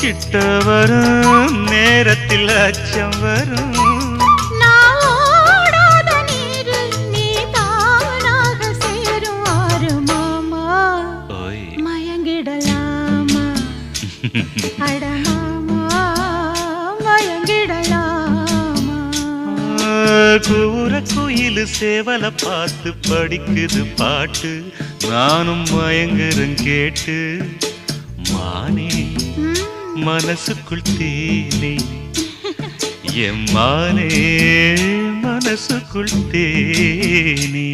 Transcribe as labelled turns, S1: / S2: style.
S1: கிட்ட வரும் நேரத்தில் அச்சம் வரும். கூற குயிலு சேவல பார்த்து படிக்குது பாட்டு, நானும் மயங்குறேன் கேட்டு. மானே மனசுக்குள் தேனே, என் மானே மனசுக்குள் தேனே.